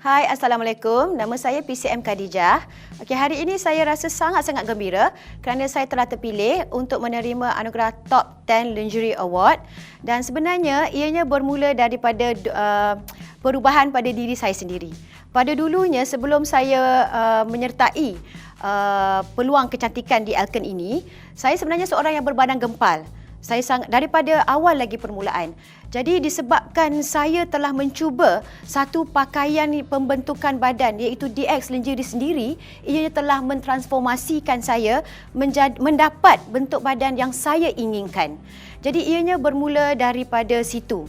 Hai, Assalamualaikum. Nama saya PCM Khadijah. Okey, hari ini saya rasa sangat-sangat gembira kerana saya telah terpilih untuk menerima anugerah Top 10 Lingerie Award, dan sebenarnya ianya bermula daripada perubahan pada diri saya sendiri. Pada dulunya sebelum saya menyertai peluang kecantikan di Elkon ini, saya sebenarnya seorang yang berbadan gempal. Saya daripada awal lagi permulaan. Jadi disebabkan saya telah mencuba satu pakaian pembentukan badan iaitu DX Lingerie sendiri, ia telah mentransformasikan saya mendapat bentuk badan yang saya inginkan. Jadi ianya bermula daripada situ.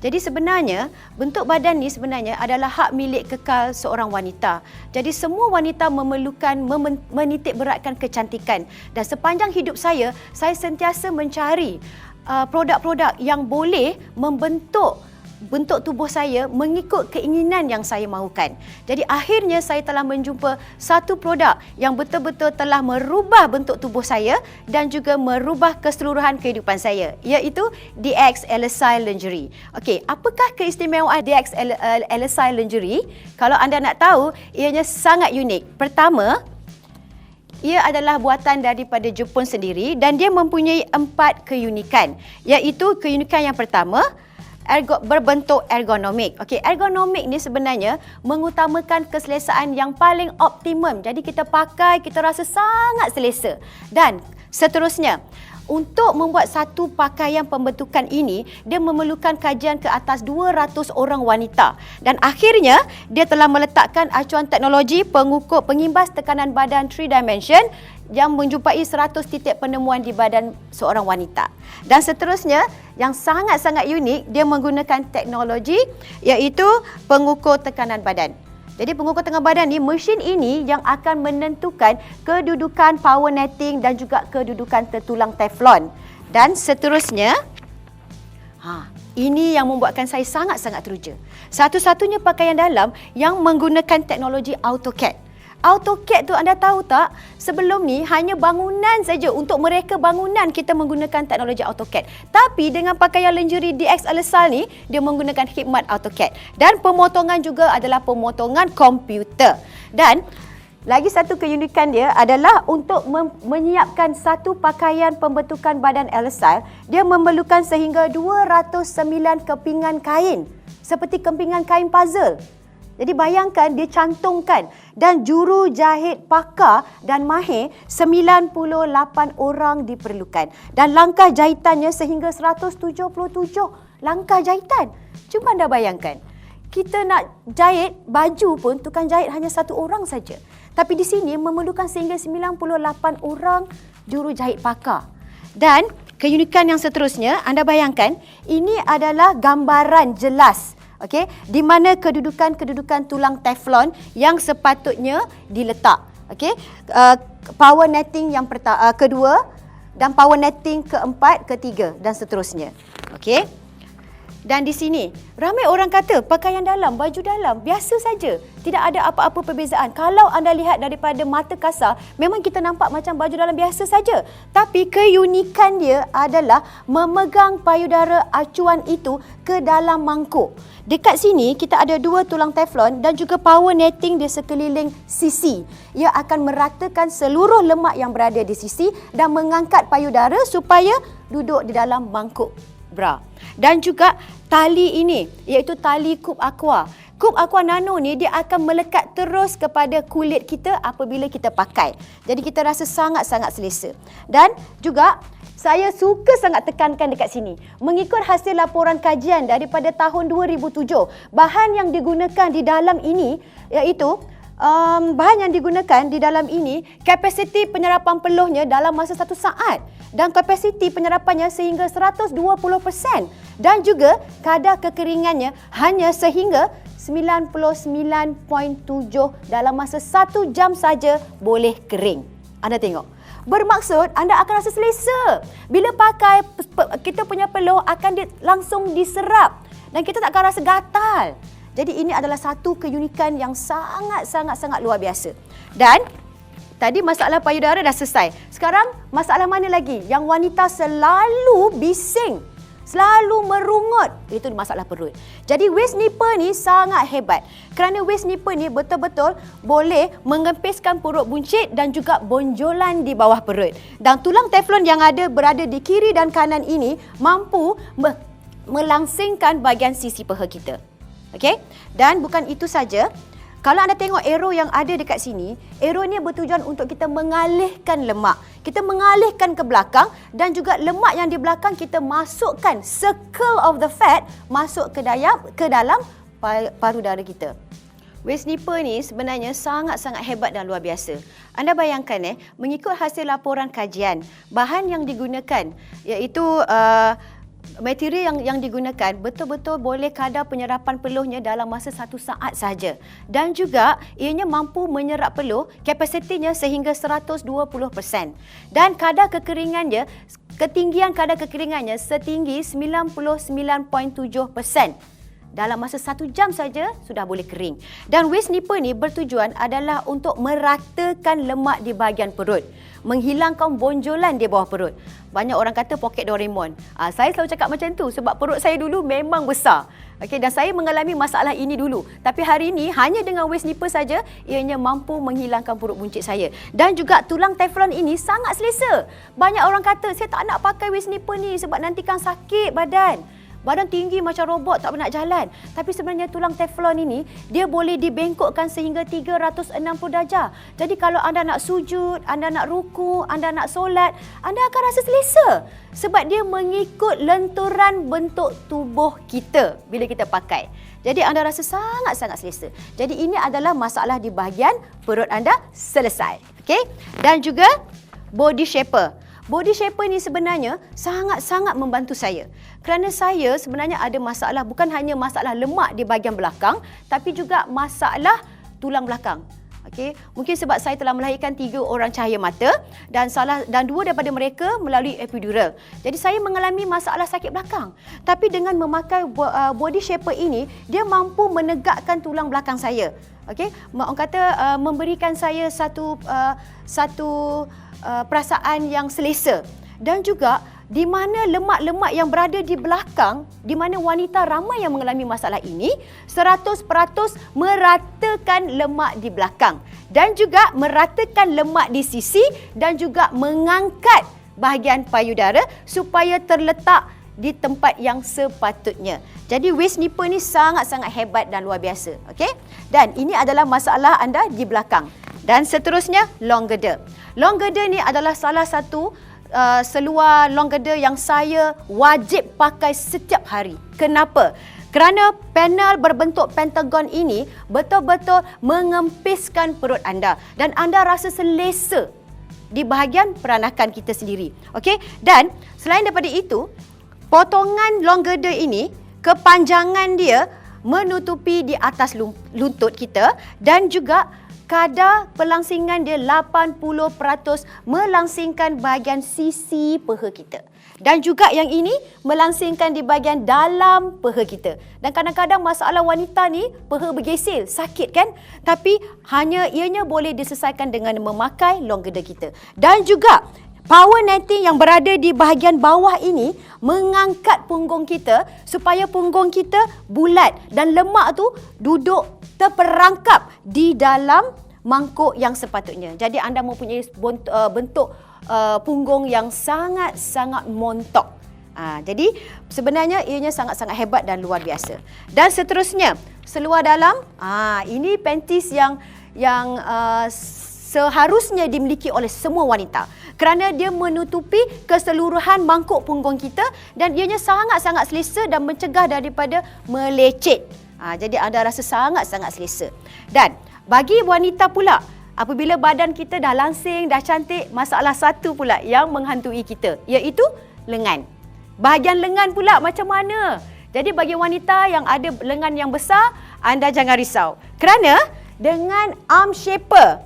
Jadi sebenarnya bentuk badan ni sebenarnya adalah hak milik kekal seorang wanita. Jadi semua wanita memerlukan menitik beratkan kecantikan, dan sepanjang hidup saya sentiasa mencari produk-produk yang boleh membentuk bentuk tubuh saya mengikut keinginan yang saya mahukan. Jadi akhirnya saya telah menjumpa satu produk yang betul-betul telah merubah bentuk tubuh saya dan juga merubah keseluruhan kehidupan saya, iaitu DX LSI Lingerie. Okey, apakah keistimewaan DX LSI Lingerie? Kalau anda nak tahu, ianya sangat unik. Pertama, ia adalah buatan daripada Jepun sendiri dan dia mempunyai 4 keunikan, iaitu keunikan yang pertama, berbentuk ergonomik. Okey, ergonomik ni sebenarnya mengutamakan keselesaan yang paling optimum. Jadi kita pakai, kita rasa sangat selesa. Dan seterusnya, untuk membuat satu pakaian pembentukan ini, dia memerlukan kajian ke atas 200 orang wanita. Dan akhirnya, dia telah meletakkan acuan teknologi pengukur pengimbas tekanan badan 3 dimension yang menjumpai 100 titik penemuan di badan seorang wanita. Dan seterusnya, yang sangat-sangat unik, dia menggunakan teknologi iaitu pengukur tekanan badan. Jadi pengukur tekanan badan ni, mesin ini yang akan menentukan kedudukan power netting dan juga kedudukan tertulang teflon. Dan seterusnya, ini yang membuatkan saya sangat-sangat teruja. Satu-satunya pakaian dalam yang menggunakan teknologi AutoCAD. AutoCAD tu anda tahu tak, sebelum ni hanya bangunan saja, untuk mereka bangunan kita menggunakan teknologi AutoCAD. Tapi dengan pakaian lingerie DX LSI ni, dia menggunakan khidmat AutoCAD. Dan pemotongan juga adalah pemotongan komputer. Dan lagi satu keunikan dia adalah untuk menyiapkan satu pakaian pembentukan badan LSI, dia memerlukan sehingga 209 kepingan kain, seperti kepingan kain puzzle. Jadi bayangkan, dia cantumkan, dan juru jahit pakar dan mahir 98 orang diperlukan. Dan langkah jahitannya sehingga 177 langkah jahitan. Cuba anda bayangkan, kita nak jahit baju pun tukang jahit hanya satu orang saja. Tapi di sini memerlukan sehingga 98 orang juru jahit pakar. Dan keunikan yang seterusnya, anda bayangkan, ini adalah gambaran jelas. Okey, di mana kedudukan tulang teflon yang sepatutnya diletak. Okey, power netting yang kedua, dan power netting keempat, ketiga dan seterusnya. Okey. Dan di sini ramai orang kata pakaian dalam, baju dalam biasa saja, tidak ada apa-apa perbezaan. Kalau anda lihat daripada mata kasar, memang kita nampak macam baju dalam biasa saja. Tapi keunikan dia adalah memegang payudara acuan itu ke dalam mangkuk. Dekat sini kita ada 2 tulang teflon dan juga power netting di sekeliling sisi. Ia akan meratakan seluruh lemak yang berada di sisi dan mengangkat payudara supaya duduk di dalam mangkuk bra. Dan juga tali ini, iaitu tali Cube Aqua. Cube Aqua Nano ni dia akan melekat terus kepada kulit kita apabila kita pakai. Jadi kita rasa sangat-sangat selesa. Dan juga saya suka sangat tekankan dekat sini, mengikut hasil laporan kajian daripada tahun 2007, bahan yang digunakan di dalam ini iaitu bahan yang digunakan di dalam ini, kapasiti penyerapan peluhnya dalam masa 1 saat, dan kapasiti penyerapannya sehingga 120%, dan juga kadar kekeringannya hanya sehingga 99.7 dalam masa 1 jam saja boleh kering. Anda tengok. Bermaksud anda akan rasa selesa. Bila pakai, kita punya peluh akan langsung diserap dan kita tak akan rasa gatal. Jadi ini adalah satu keunikan yang sangat luar biasa. Dan tadi masalah payudara dah selesai. Sekarang masalah mana lagi yang wanita selalu bising? selalu merungut. Itu masalah perut. Jadi waist nipper ni sangat hebat. Kerana waist nipper ni betul-betul boleh mengempiskan perut buncit dan juga bonjolan di bawah perut. Dan tulang teflon yang berada di kiri dan kanan ini mampu melangsingkan bahagian sisi peha kita. Okey? Dan bukan itu saja. Kalau anda tengok arrow yang ada dekat sini, arrow ni bertujuan untuk kita mengalihkan lemak. Kita mengalihkan ke belakang dan juga lemak yang di belakang kita masukkan circle of the fat masuk ke dalam paru dara kita. Waist nipper ni sebenarnya sangat-sangat hebat dan luar biasa. Anda bayangkan mengikut hasil laporan kajian, bahan yang digunakan iaitu material yang digunakan betul-betul boleh kadar penyerapan peluhnya dalam masa 1 saat saja. Dan juga ianya mampu menyerap peluh kapasitinya sehingga 120%. Dan kadar kekeringannya, ketinggian kadar kekeringannya setinggi 99.7%. Dalam masa 1 jam saja sudah boleh kering. Dan waist nipper ni bertujuan adalah untuk meratakan lemak di bahagian perut, menghilangkan bonjolan di bawah perut. Banyak orang kata poket Doraemon. Saya selalu cakap macam tu sebab perut saya dulu memang besar. Okey, dan saya mengalami masalah ini dulu. Tapi hari ini hanya dengan waist nipper saja ianya mampu menghilangkan perut buncit saya. Dan juga tulang teflon ini sangat selesa. Banyak orang kata saya tak nak pakai waist nipper ni sebab nanti kan sakit badan. Badan tinggi macam robot tak nak jalan. Tapi sebenarnya tulang teflon ini dia boleh dibengkokkan sehingga 360 darjah. Jadi kalau anda nak sujud, anda nak ruku, anda nak solat, anda akan rasa selesa. Sebab dia mengikut lenturan bentuk tubuh kita bila kita pakai. Jadi anda rasa sangat-sangat selesa. Jadi ini adalah masalah di bahagian perut anda selesai. Okey? Dan juga body shaper. Body shaper ni sebenarnya sangat-sangat membantu saya. Kerana saya sebenarnya ada masalah, bukan hanya masalah lemak di bahagian belakang, tapi juga masalah tulang belakang. Okey, mungkin sebab saya telah melahirkan 3 orang cahaya mata dan 2 daripada mereka melalui epidural. Jadi saya mengalami masalah sakit belakang. Tapi dengan memakai body shaper ini, dia mampu menegakkan tulang belakang saya. Okey, orang kata memberikan saya satu perasaan yang selesa. Dan juga di mana lemak-lemak yang berada di belakang, di mana wanita ramai yang mengalami masalah ini, 100% meratakan lemak di belakang dan juga meratakan lemak di sisi dan juga mengangkat bahagian payudara supaya terletak di tempat yang sepatutnya. Jadi waist nipper ni sangat-sangat hebat dan luar biasa. Okey? Dan ini adalah masalah anda di belakang. Dan seterusnya long girder. Long girder ni adalah salah satu seluar long girder yang saya wajib pakai setiap hari. Kenapa? Kerana panel berbentuk pentagon ini betul-betul mengempiskan perut anda dan anda rasa selesa di bahagian peranakan kita sendiri. Okey? Dan selain daripada itu, potongan long girder ini, kepanjangan dia menutupi di atas lutut kita dan juga kadar pelangsingan dia 80% melangsingkan bahagian sisi peha kita. Dan juga yang ini melangsingkan di bahagian dalam peha kita. Dan kadang-kadang masalah wanita ni peha bergesil, sakit kan? Tapi ianya boleh diselesaikan dengan memakai long girder kita. Dan juga power netting yang berada di bahagian bawah ini mengangkat punggung kita supaya punggung kita bulat dan lemak tu duduk terperangkap di dalam mangkuk yang sepatutnya. Jadi anda mempunyai bentuk punggung yang sangat-sangat montok. Jadi sebenarnya ianya sangat-sangat hebat dan luar biasa. Dan seterusnya, seluar dalam. Ini panties yang seharusnya dimiliki oleh semua wanita. Kerana dia menutupi keseluruhan mangkuk punggung kita dan ianya sangat-sangat selesa dan mencegah daripada melecet. Jadi anda rasa sangat-sangat selesa. Dan bagi wanita pula, apabila badan kita dah langsing, dah cantik, masalah satu pula yang menghantui kita, iaitu lengan. Bahagian lengan pula macam mana? Jadi bagi wanita yang ada lengan yang besar, anda jangan risau. Kerana dengan arm shaper,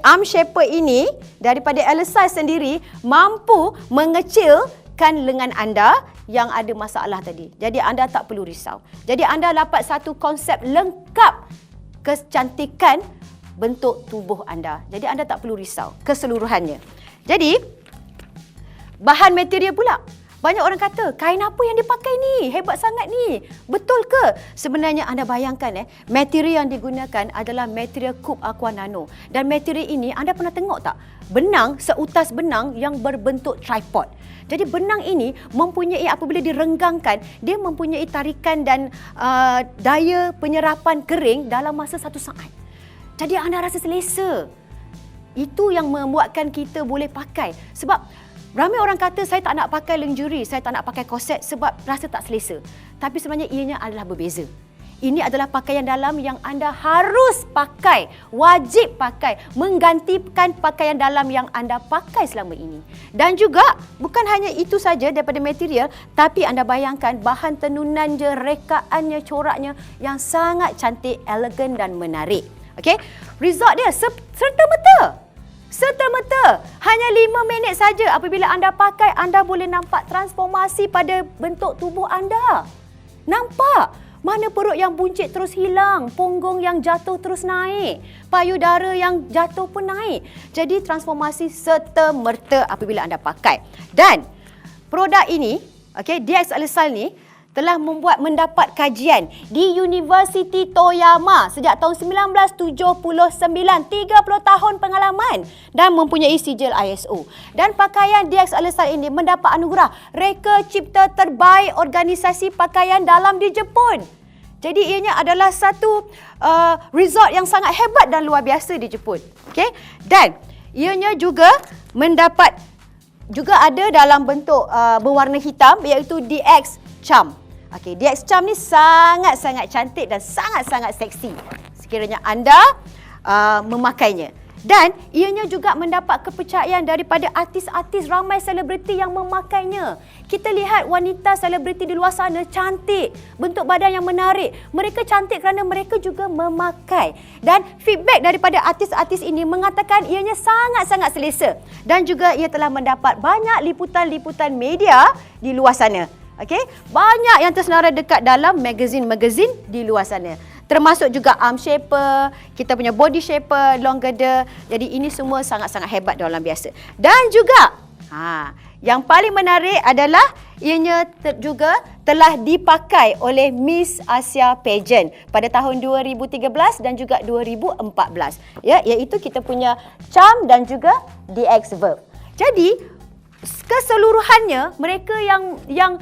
arm shaper ini daripada LSI sendiri mampu mengecilkan lengan anda yang ada masalah tadi. Jadi anda tak perlu risau. Jadi anda dapat satu konsep lengkap kecantikan bentuk tubuh anda. Jadi anda tak perlu risau keseluruhannya. Jadi bahan material pula. Banyak orang kata, kain apa yang dipakai ni? Hebat sangat ni. Betul ke? Sebenarnya anda bayangkan material yang digunakan adalah material Cube Aqua Nano. Dan material ini anda pernah tengok tak? Benang, seutas benang yang berbentuk tripod. Jadi benang ini mempunyai, apabila direnggangkan, dia mempunyai tarikan dan daya penyerapan kering dalam masa 1 saat. Jadi anda rasa selesa. Itu yang membuatkan kita boleh pakai. Sebab ramai orang kata saya tak nak pakai lingerie, saya tak nak pakai korset sebab rasa tak selesa. Tapi sebenarnya ianya adalah berbeza. Ini adalah pakaian dalam yang anda harus pakai, wajib pakai, menggantikan pakaian dalam yang anda pakai selama ini. Dan juga bukan hanya itu saja daripada material, tapi anda bayangkan bahan tenunan je, rekaannya, coraknya yang sangat cantik, elegan dan menarik. Okey, result dia serta-merta. Serta-merta, hanya 5 minit saja apabila anda pakai, anda boleh nampak transformasi pada bentuk tubuh anda. Nampak? Mana perut yang buncit terus hilang, punggung yang jatuh terus naik, payudara yang jatuh pun naik. Jadi transformasi serta-merta apabila anda pakai. Dan produk ini, DX Alisal ni, telah mendapat kajian di Universiti Toyama sejak tahun 1979, 30 tahun pengalaman dan mempunyai sijil ISO. Dan pakaian DX Alisal ini mendapat anugerah Reka Cipta Terbaik Organisasi Pakaian Dalam di Jepun. Jadi ianya adalah satu result yang sangat hebat dan luar biasa di Jepun. Okey? Dan ianya juga mendapat, juga ada dalam bentuk berwarna hitam, iaitu DX Charm. Okey, DX Charm ni sangat-sangat cantik dan sangat-sangat seksi sekiranya anda memakainya. Dan ianya juga mendapat kepercayaan daripada artis-artis, ramai selebriti yang memakainya. Kita lihat wanita selebriti di luar sana cantik, bentuk badan yang menarik. Mereka cantik kerana mereka juga memakai. Dan feedback daripada artis-artis ini mengatakan ianya sangat-sangat selesa. Dan juga ia telah mendapat banyak liputan-liputan media di luar sana. Okey, banyak yang tersenarai dekat dalam magazin-magazin di luar sana. Termasuk juga arm shaper, kita punya body shaper, long girder. Jadi ini semua sangat-sangat hebat dan luar biasa. Dan juga, yang paling menarik adalah ianya juga telah dipakai oleh Miss Asia Pageant pada tahun 2013 dan juga 2014. Ya, iaitu kita punya Charm dan juga DX Verb. Jadi keseluruhannya mereka yang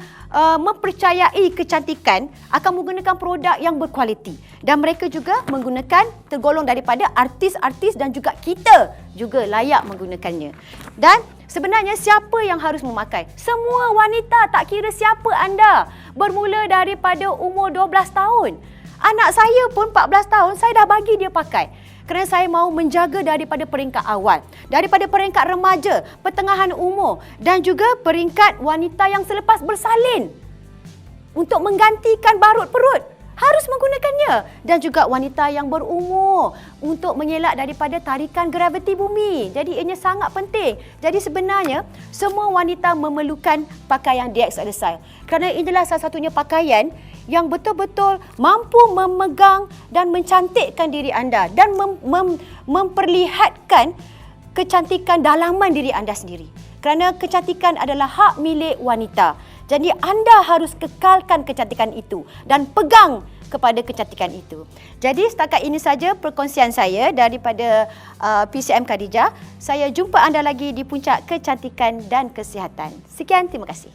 mempercayai kecantikan akan menggunakan produk yang berkualiti, dan mereka juga menggunakan, tergolong daripada artis-artis dan juga kita juga layak menggunakannya. Dan sebenarnya siapa yang harus memakai? Semua wanita, tak kira siapa anda. Bermula daripada umur 12 tahun. Anak saya pun 14 tahun, saya dah bagi dia pakai. Kerana saya mahu menjaga daripada peringkat awal, daripada peringkat remaja, pertengahan umur dan juga peringkat wanita yang selepas bersalin. Untuk menggantikan barut perut, harus menggunakannya. Dan juga wanita yang berumur untuk mengelak daripada tarikan graviti bumi. Jadi ianya sangat penting. Jadi sebenarnya semua wanita memerlukan pakaian DX Alisal. Kerana inilah salah satunya pakaian yang betul-betul mampu memegang dan mencantikkan diri anda dan memperlihatkan kecantikan dalaman diri anda sendiri. Kerana kecantikan adalah hak milik wanita. Jadi anda harus kekalkan kecantikan itu dan pegang kepada kecantikan itu. Jadi setakat ini saja perkongsian saya daripada PCM Khadijah. Saya jumpa anda lagi di puncak kecantikan dan kesihatan. Sekian, terima kasih.